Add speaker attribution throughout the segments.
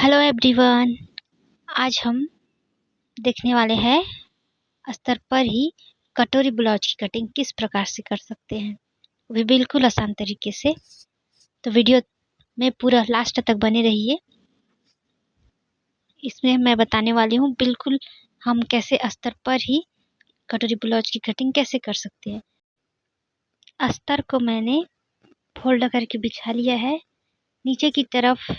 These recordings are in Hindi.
Speaker 1: Hello everyone. आज हम देखने वाले हैं अस्तर पर ही कटोरी ब्लाउज की कटिंग किस प्रकार से कर सकते हैं, वो भी बिल्कुल आसान तरीके से। तो वीडियो में पूरा लास्ट तक बने रहिए। इसमें मैं बताने वाली हूँ बिल्कुल हम कैसे अस्तर पर ही कटोरी ब्लाउज की कटिंग कैसे कर सकते हैं। अस्तर को मैंने फोल्ड करके बिछा लिया है। नीचे की तरफ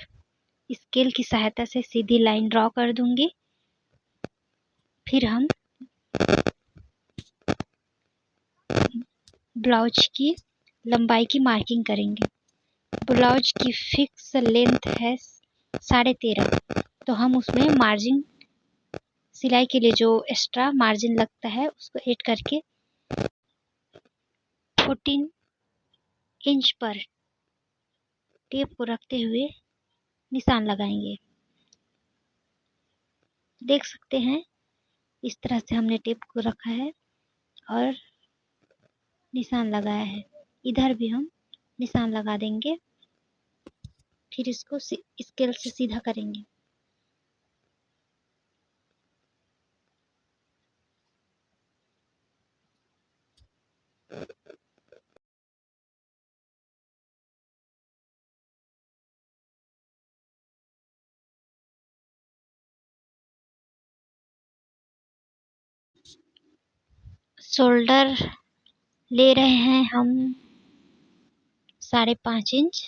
Speaker 1: स्केल की सहायता से सीधी लाइन ड्रॉ कर दूंगी। फिर हम ब्लाउज की लंबाई की मार्किंग करेंगे। ब्लाउज की फिक्स लेंथ है 13.5, तो हम उसमें मार्जिन सिलाई के लिए जो एक्स्ट्रा मार्जिन लगता है उसको ऐड करके 14 इंच पर टेप को रखते हुए निशान लगाएंगे। देख सकते हैं इस तरह से हमने टेप को रखा है और निशान लगाया है। इधर भी हम निशान लगा देंगे। फिर इसको स्केल से सीधा करेंगे। शोल्डर ले रहे हैं हम 5.5 इंच।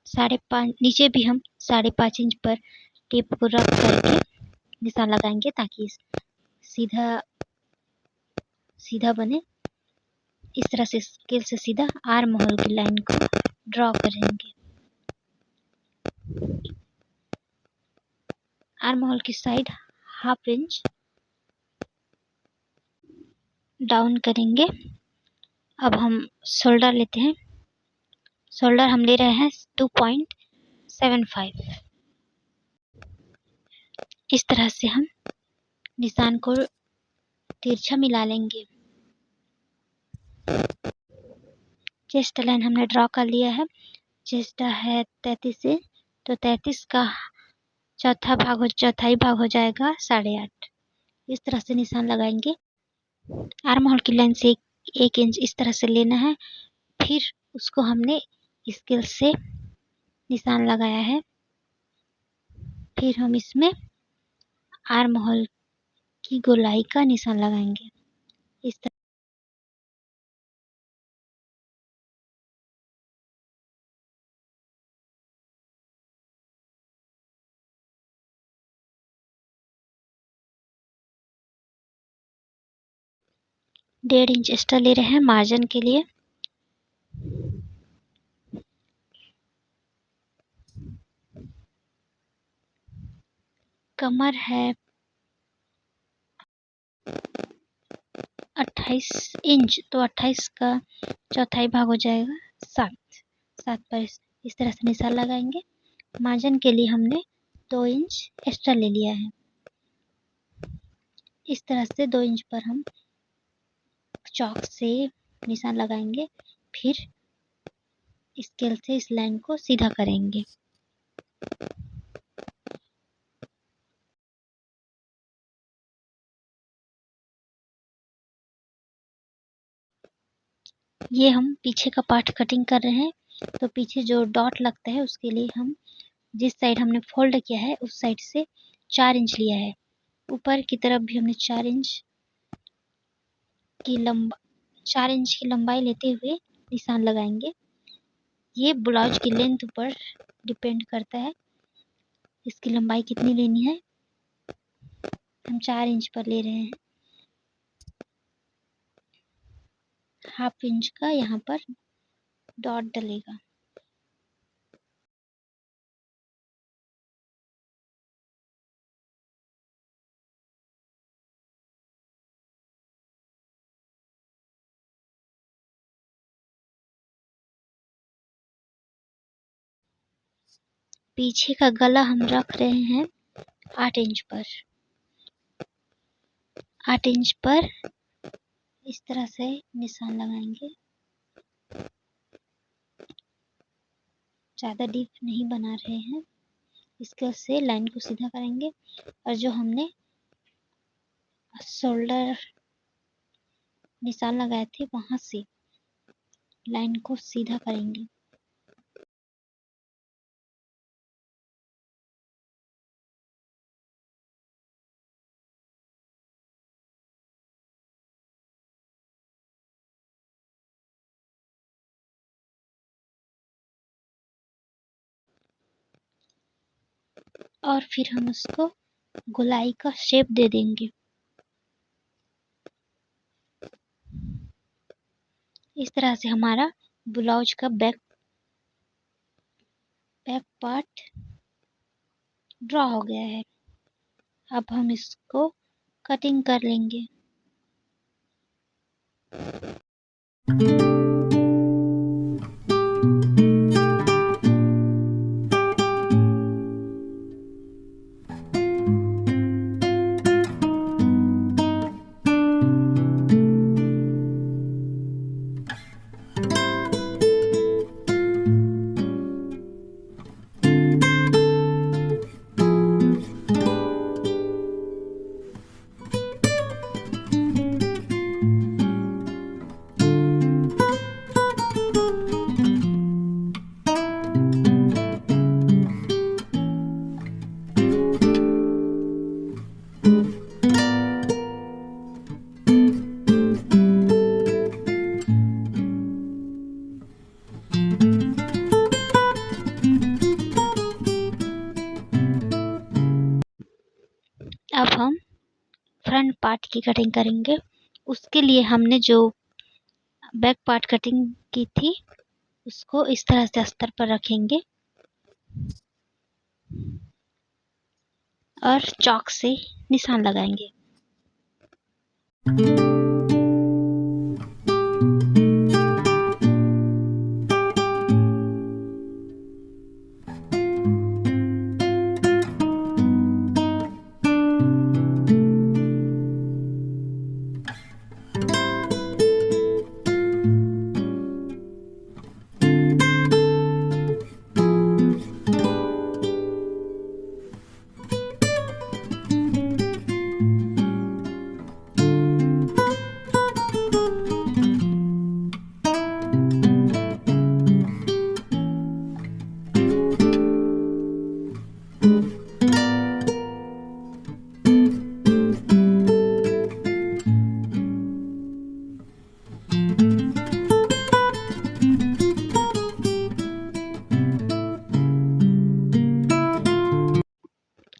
Speaker 1: 5.5 नीचे भी हम 5.5 इंच पर टेप को रख करके निशान लगाएंगे ताकि सीधा सीधा बने। इस तरह से स्केल से सीधा आर्म होल की लाइन को ड्रॉ करेंगे। आर्म होल की साइड 1/2 इंच डाउन करेंगे। अब हम शोल्डर लेते हैं। शोल्डर हम ले रहे हैं 2.75। इस तरह से हम निशान को तिरछा मिला लेंगे। चेस्ट लाइन हमने ड्रॉ कर लिया है। चेस्ट है 33 इंच, तो 33 का चौथाई भाग हो जाएगा 8.5। इस तरह से निशान लगाएंगे। आर्म होल की लाइन से 1 इंच इस तरह से लेना है। फिर उसको हमने स्केल से निशान लगाया है। फिर हम इसमें आर्म होल की गोलाई का निशान लगाएंगे। इस तरह डेढ़ इंच एक्स्ट्रा ले रहे हैं मार्जिन के लिए। कमर है 28 इंच, तो 28 का चौथाई भाग हो जाएगा 7 पर इस तरह से निशान लगाएंगे। मार्जिन के लिए हमने 2 इंच एक्स्ट्रा ले लिया है। इस तरह से 2 इंच पर हम चॉक से निशान लगाएंगे। फिर स्केल से इस लाइन को सीधा करेंगे। ये हम पीछे का पार्ट कटिंग कर रहे हैं, तो पीछे जो डॉट लगता है उसके लिए हम जिस साइड हमने फोल्ड किया है उस साइड से 4 इंच लिया है। ऊपर की तरफ भी हमने 4 इंच की लंबाई लेते हुए निशान लगाएंगे। ये ब्लाउज की लेंथ पर डिपेंड करता है इसकी लंबाई कितनी लेनी है। हम 4 इंच पर ले रहे हैं। 1/2 इंच का यहाँ पर डॉट डलेगा। पीछे का गला हम रख रहे हैं 8 इंच पर। 8 इंच पर इस तरह से निशान लगाएंगे। ज़्यादा डीप नहीं बना रहे हैं। इसके से लाइन को सीधा करेंगे और जो हमने शोल्डर निशान लगाए थे वहां से लाइन को सीधा करेंगे। और फिर हम उसको गोलाई का शेप दे देंगे। इस तरह से हमारा ब्लाउज का बैक पार्ट ड्रॉ हो गया है। अब हम इसको कटिंग कर लेंगे। अब हम फ्रंट पार्ट की कटिंग करेंगे। उसके लिए हमने जो बैक पार्ट कटिंग की थी उसको इस तरह से अस्तर पर रखेंगे और चॉक से निशान लगाएंगे।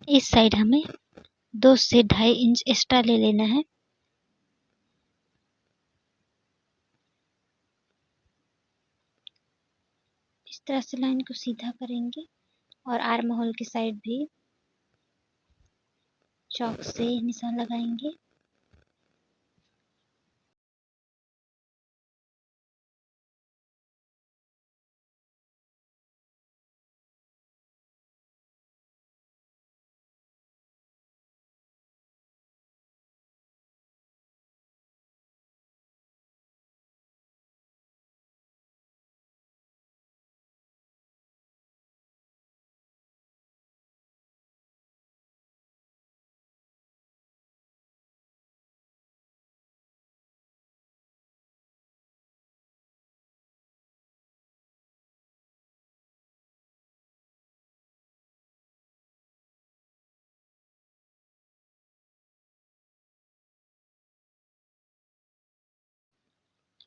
Speaker 1: इस साइड हमें 2 से 2.5 इंच एक्स्ट्रा ले लेना है। इस तरह से लाइन को सीधा करेंगे और आर्म होल की साइड भी चॉक से निशान लगाएंगे।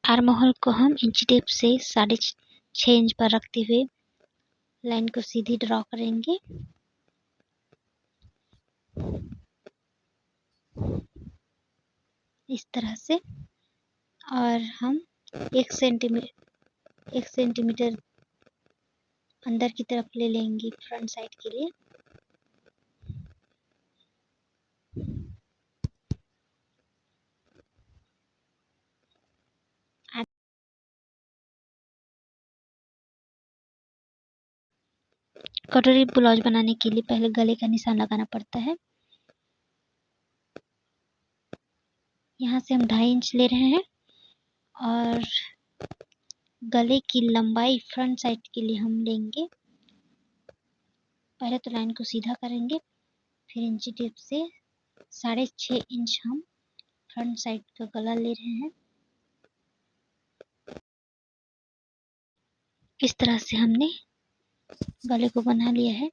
Speaker 1: आर्म होल को हम इंच टेप से 6.5 इंच पर रखते हुए लाइन को सीधी ड्रॉ करेंगे। इस तरह से और हम 1 सेंटीमीटर अंदर की तरफ ले लेंगे फ्रंट साइड के लिए। कटोरी ब्लाउज बनाने के लिए पहले गले का निशान लगाना पड़ता है। यहाँ से हम 2.5 इंच ले रहे हैं और गले की लंबाई फ्रंट साइड के लिए हम लेंगे पहले तो लाइन को सीधा करेंगे, फिर इंची टेप से 6.5 इंच हम फ्रंट साइड का गला ले रहे हैं। इस तरह से हमने गले को बना लिया है।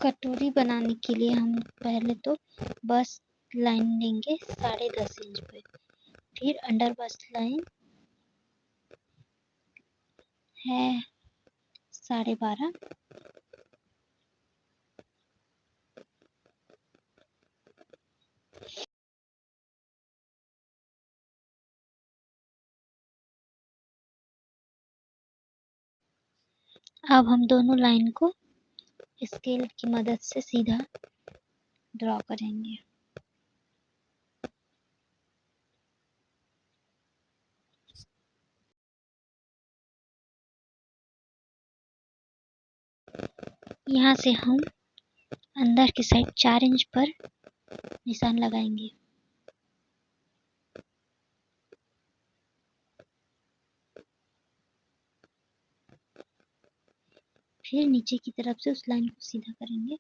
Speaker 1: कटोरी बनाने के लिए हम पहले तो बस्ट लाइन लेंगे 10.5 इंच पे, फिर अंडर बस्ट लाइन है 12.5, अब हम दोनों लाइन को स्केल की मदद से सीधा ड्रॉ करेंगे। यहाँ से हम अंदर की साइड 4 इंच पर निशान लगाएंगे। फिर नीचे की तरफ से उस लाइन को सीधा करेंगे।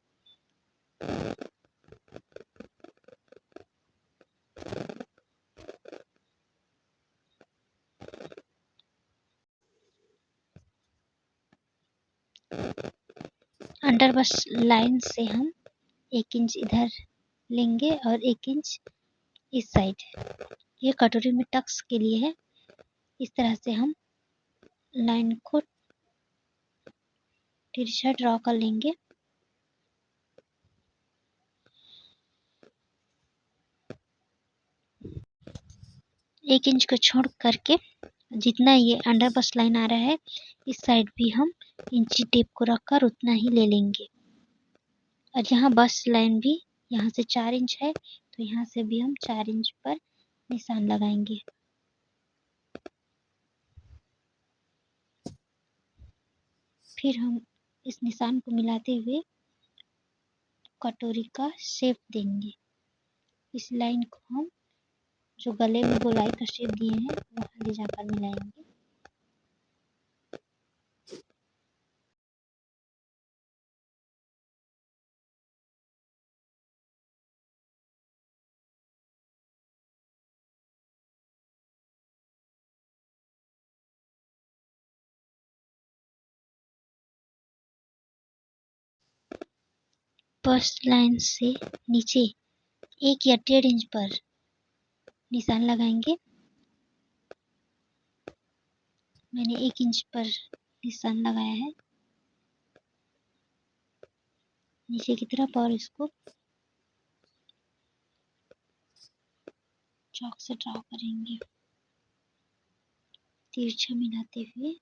Speaker 1: अंडर बस्ट लाइन से हम 1 इंच इधर लेंगे और 1 इंच इस साइड। ये कटोरी में टक्स के लिए है। इस तरह से हम लाइन को तिरछा ड्रॉ कर लेंगे। एक इंच को छोड़ करके जितना ये अंडर बस्ट लाइन आ रहा है, इस साइड भी हम इंची टेप को रखकर उतना ही ले लेंगे। और यहाँ बस्ट लाइन भी यहाँ से 4 इंच है, तो यहाँ से भी हम 4 इंच पर निशान लगाएंगे। फिर हम इस निशान को मिलाते हुए कटोरी का शेप देंगे। इस लाइन को हम जो गले में गोलाई का शेप दिए हैं वहाँ ले जाकर मिलाएंगे। बस्ट लाइन से नीचे 1 या 1.5 इंच पर निशान लगाएंगे। मैंने 1 इंच पर निशान लगाया है नीचे की तरफ, और इसको चॉक से ड्रॉ करेंगे तिरछा मिलाते हुए।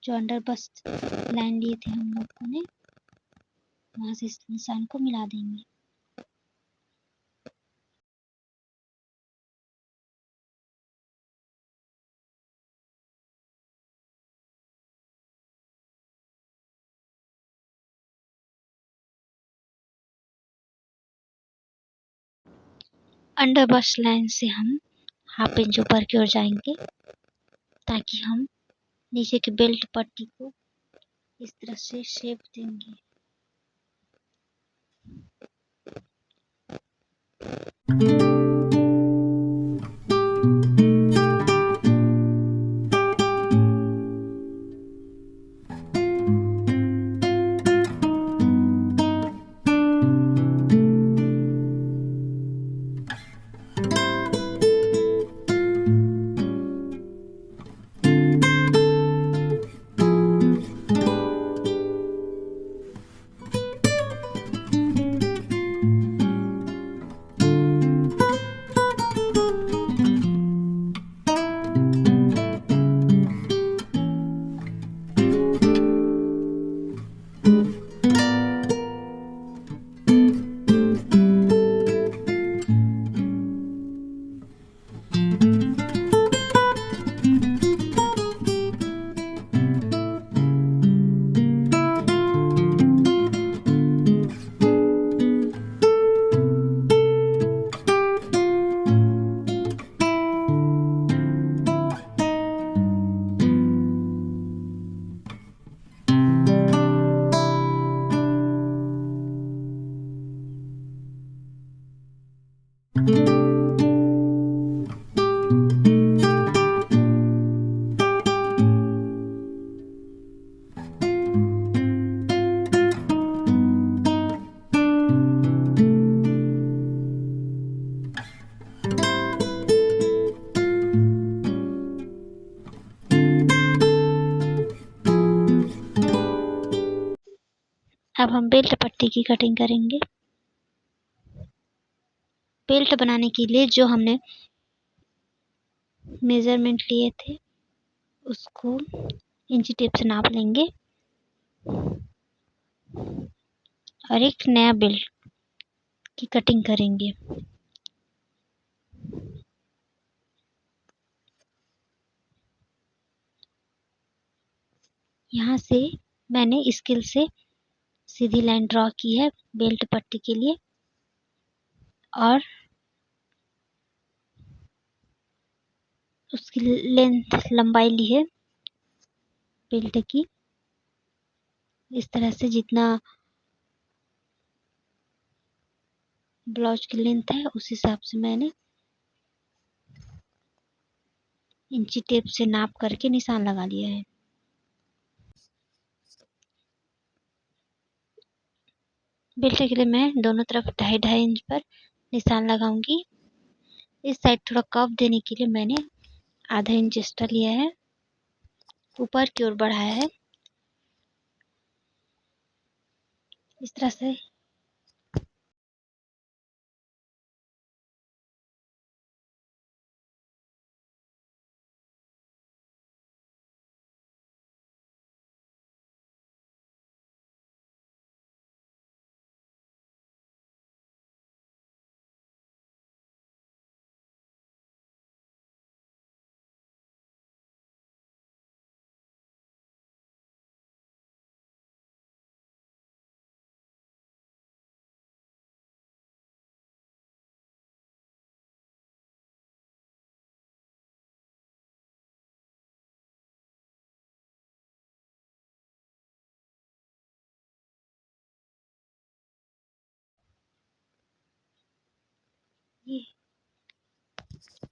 Speaker 1: जो अंडर बस्ट लाइन लिए थे हम लोगों ने, वहां से इस निशान को मिला देंगे। अंडर बस्ट लाइन से हम 1/2 इंच ऊपर की ओर जाएंगे, ताकि हम नीचे के बेल्ट पट्टी को इस तरह से शेप देंगे। अब हम बेल्ट पट्टी की कटिंग करेंगे। बेल्ट बनाने के लिए जो हमने मेजरमेंट लिए थे उसको इंची टेप से नाप लेंगे और एक नया बेल्ट की कटिंग करेंगे। यहाँ से मैंने स्केल से सीधी लाइन ड्रॉ की है बेल्ट पट्टी के लिए और उसकी लेंथ लंबाई ली है बेल्ट की। इस तरह से जितना ब्लाउज की लेंथ है उस हिसाब से मैंने इंची टेप से नाप करके निशान लगा लिया है। बेल्ट के लिए मैं दोनों तरफ 2.5 इंच पर निशान लगाऊंगी। इस साइड थोड़ा कव देने के लिए मैंने आधा इंच एक्स्ट्रा लिया है, ऊपर की ओर बढ़ाया है। इस तरह से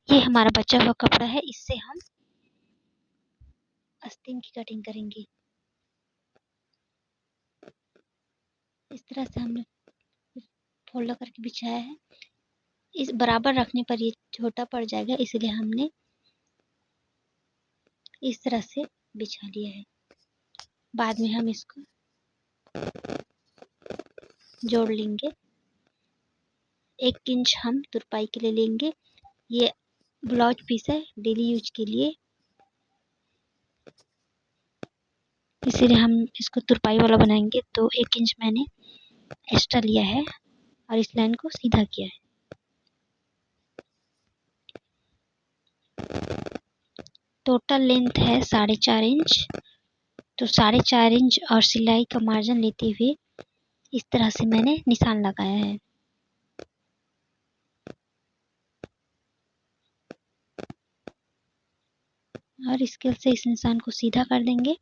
Speaker 1: ये हमारा बचा हुआ कपड़ा है, इससे हम आस्तीन की कटिंग करेंगे। इस तरह से हमने फोल्ड करके बिछाया है। इस बराबर रखने पर ये छोटा पड़ जाएगा, इसलिए हमने इस तरह से बिछा लिया है। बाद में हम इसको जोड़ लेंगे। 1 इंच हम तुरपाई के लिए लेंगे। ये ब्लाउज पीस है डेली यूज के लिए, इसीलिए हम इसको तुरपाई वाला बनाएंगे। तो 1 इंच मैंने एक्स्ट्रा लिया है और इस लाइन को सीधा किया है। टोटल लेंथ है 4.5 इंच, तो 4.5 इंच और सिलाई का मार्जिन लेते हुए इस तरह से मैंने निशान लगाया है। और स्केल से इस निशान को सीधा कर देंगे।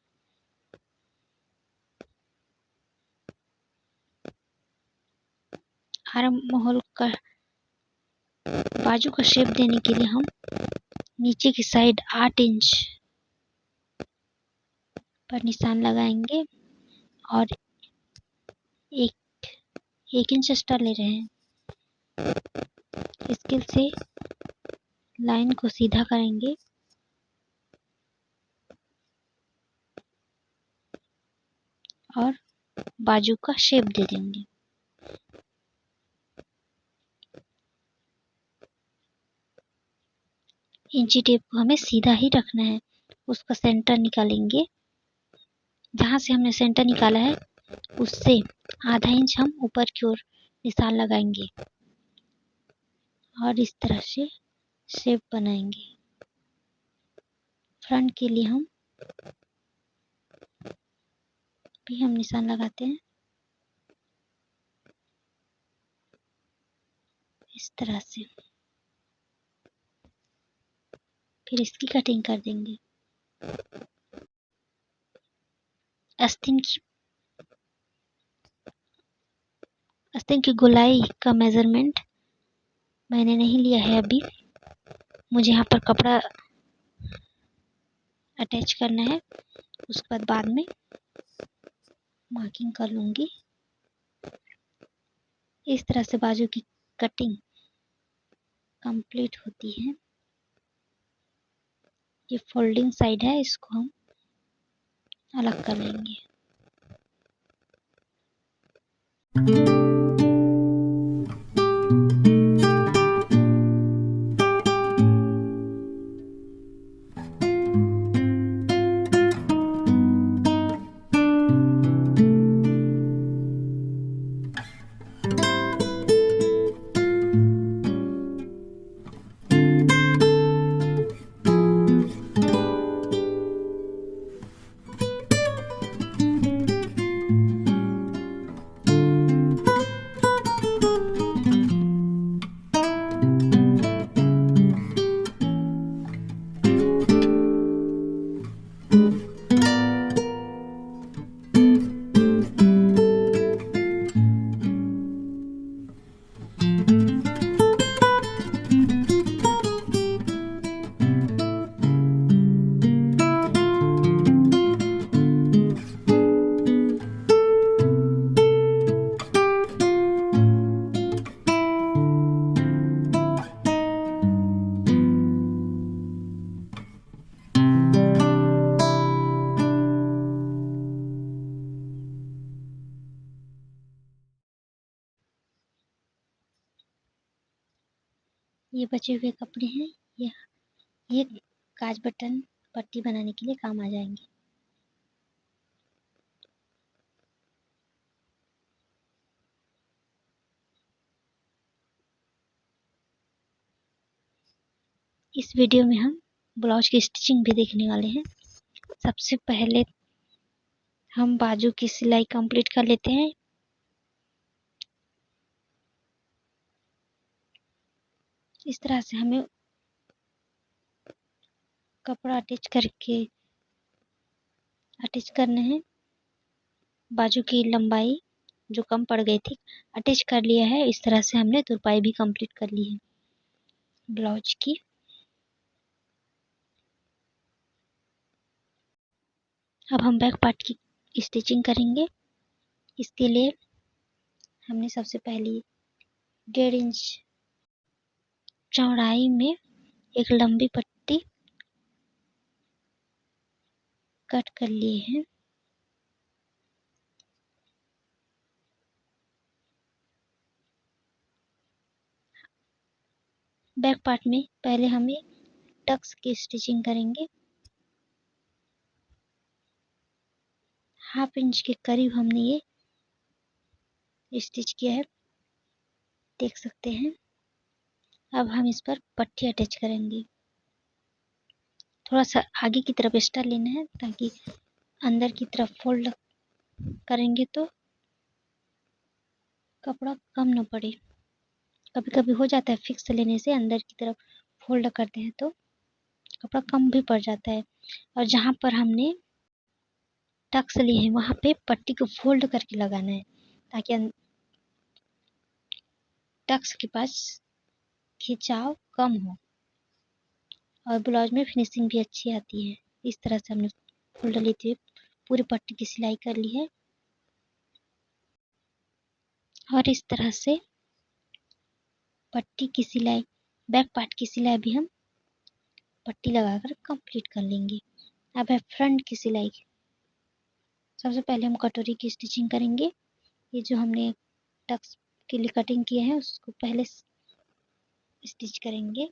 Speaker 1: आर्म होल का बाजू का शेप देने के लिए हम नीचे की साइड 8 इंच पर निशान लगाएंगे और एक इंच एक्स्ट्रा ले रहे हैं। स्केल से लाइन को सीधा करेंगे और बाजू का शेप दे देंगे। इंची टेप को हमें सीधा ही रखना है, उसका सेंटर निकालेंगे। जहाँ से हमने सेंटर निकाला है उससे आधा इंच हम ऊपर की ओर निशान लगाएंगे और इस तरह से शेप बनाएंगे। फ्रंट के लिए हम भी हम निशान लगाते हैं इस तरह से, फिर इसकी कटिंग कर देंगे। आस्तीन की गोलाई का मेजरमेंट मैंने नहीं लिया है अभी, मुझे यहाँ पर कपड़ा अटैच करना है, उसके बाद में मार्किंग कर लूँगी। इस तरह से बाजू की कटिंग कंप्लीट होती है। ये फोल्डिंग साइड है, इसको हम अलग कर लेंगे। ये बचे हुए कपड़े हैं, ये काज बटन पट्टी बनाने के लिए काम आ जाएंगे। इस वीडियो में हम ब्लाउज की स्टिचिंग भी देखने वाले हैं। सबसे पहले हम बाजू की सिलाई कंप्लीट कर लेते हैं। इस तरह से हमें कपड़ा अटैच करना है। बाजू की लंबाई जो कम पड़ गई थी अटैच कर लिया है। इस तरह से हमने तुरपाई भी कंप्लीट कर ली है ब्लाउज की। अब हम बैक पार्ट की स्टिचिंग करेंगे। इसके लिए हमने सबसे पहले 1.5 इंच चौड़ाई में एक लंबी पट्टी कट कर लिए हैं। बैक पार्ट में पहले हमें टक्स की स्टिचिंग करेंगे। 1/2 इंच के करीब हमने ये स्टिच किया है, देख सकते हैं। अब हम इस पर पट्टी अटैच करेंगे। थोड़ा सा आगे की तरफ एक्स्ट्रा लेना है ताकि अंदर की तरफ फोल्ड करेंगे तो कपड़ा कम न पड़े। कभी कभी हो जाता है फिक्स लेने से अंदर की तरफ फोल्ड करते हैं तो कपड़ा कम भी पड़ जाता है। और जहाँ पर हमने टक्स लिए हैं वहाँ पे पट्टी को फोल्ड करके लगाना है ताकि टक्स के पास खिंचाव कम हो और ब्लाउज में फिनिशिंग भी अच्छी आती है। इस तरह से हमने फोल्ड लेते हुए पूरी पट्टी की सिलाई कर ली है और इस तरह से पट्टी की सिलाई, बैक पार्ट की सिलाई भी हम पट्टी लगाकर कंप्लीट कर लेंगे। अब है फ्रंट की सिलाई। सबसे पहले हम कटोरी की स्टिचिंग करेंगे। ये जो हमने टक्स के लिए कटिंग किए हैं उसको पहले स्टिच करेंगे।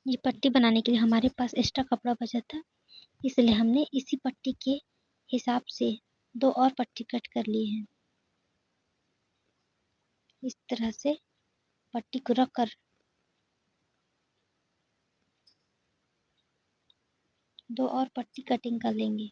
Speaker 1: ये पट्टी बनाने के लिए हमारे पास एक्स्ट्रा कपड़ा बचा था, इसलिए हमने इसी पट्टी के हिसाब से 2 और पट्टी कट कर ली है। इस तरह से पट्टी को रख कर 2 और पट्टी कटिंग कर लेंगे।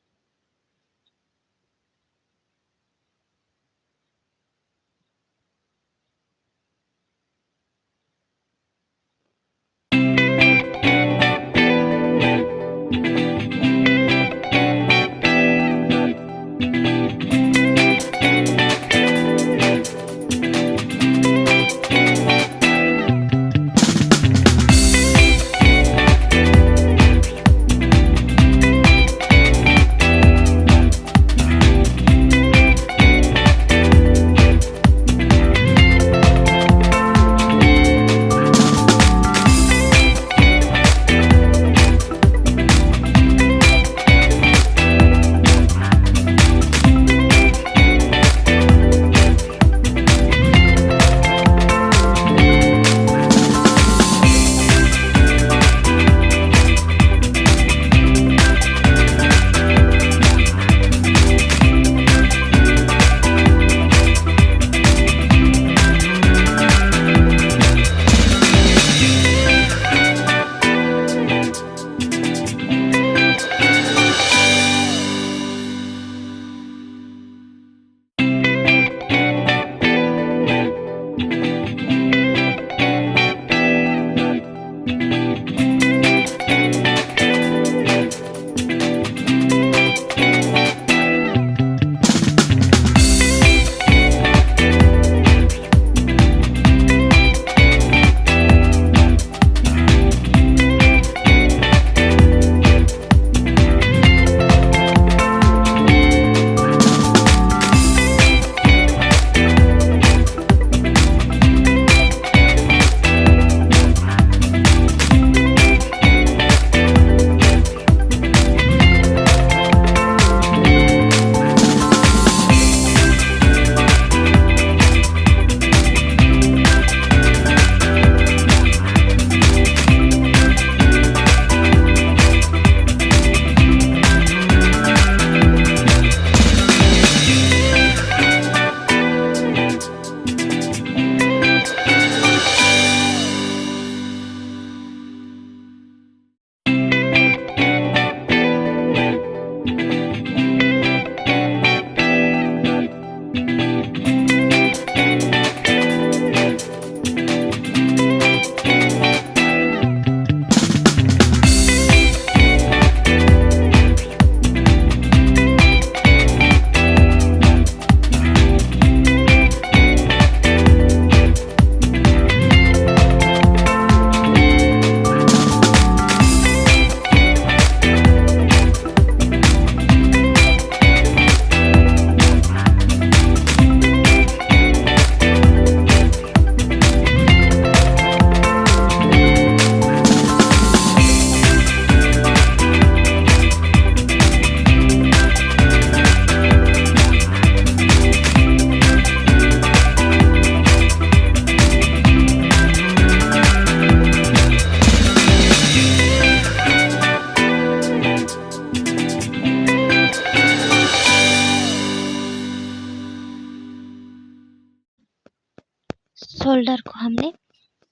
Speaker 1: शोल्डर को हमने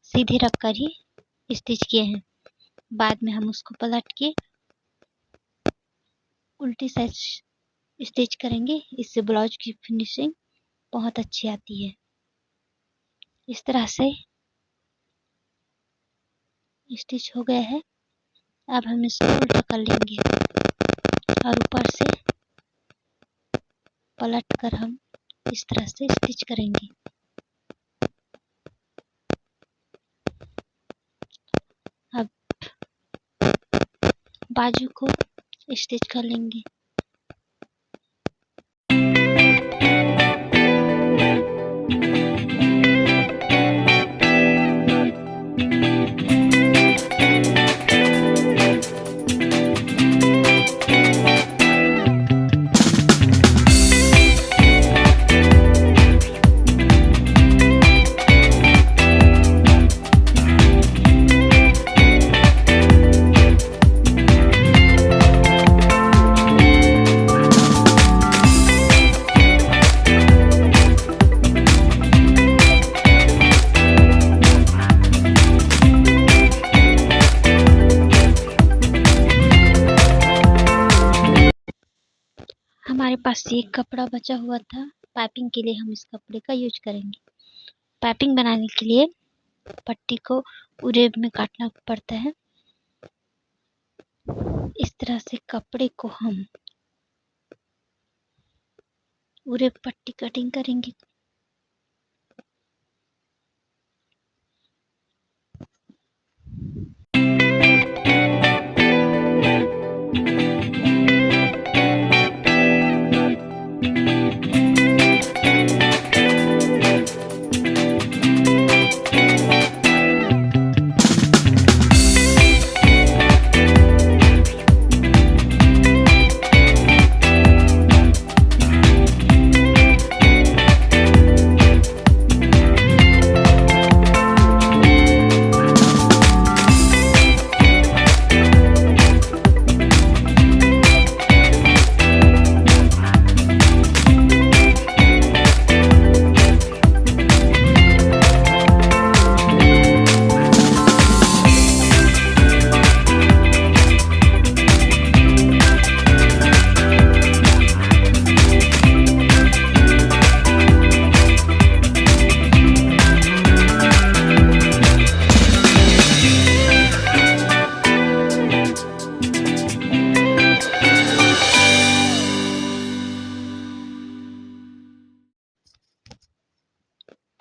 Speaker 1: सीधे रखकर ही स्टिच किए हैं। बाद में हम उसको पलट के उल्टी साइड स्टिच करेंगे। इससे ब्लाउज की फिनिशिंग बहुत अच्छी आती है। इस तरह से स्टिच हो गया है। अब हम इसको उल्टा कर लेंगे और ऊपर से पलट कर हम इस तरह से स्टिच करेंगे। अब बाजू को स्टिच कर लेंगे। पास ये कपड़ा बचा हुआ था, पाइपिंग के लिए हम इस कपड़े का यूज करेंगे। पाइपिंग बनाने के लिए पट्टी को पूरे में काटना पड़ता है। इस तरह से कपड़े को हम पूरे पट्टी कटिंग करेंगे।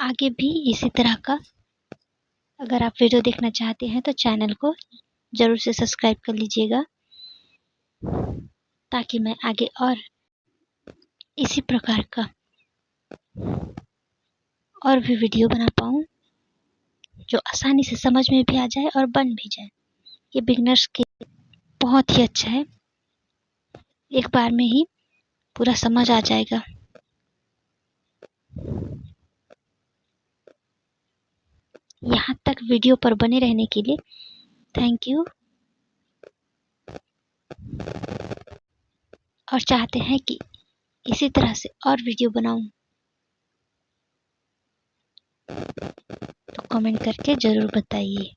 Speaker 1: आगे भी इसी तरह का अगर आप वीडियो देखना चाहते हैं तो चैनल को ज़रूर से सब्सक्राइब कर लीजिएगा, ताकि मैं आगे और इसी प्रकार का और भी वीडियो बना पाऊँ जो आसानी से समझ में भी आ जाए और बन भी जाए। ये बिगनर्स के बहुत ही अच्छा है, एक बार में ही पूरा समझ आ जाएगा। यहाँ तक वीडियो पर बने रहने के लिए थैंक यू। और चाहते हैं कि इसी तरह से और वीडियो बनाऊं तो कमेंट करके ज़रूर बताइए।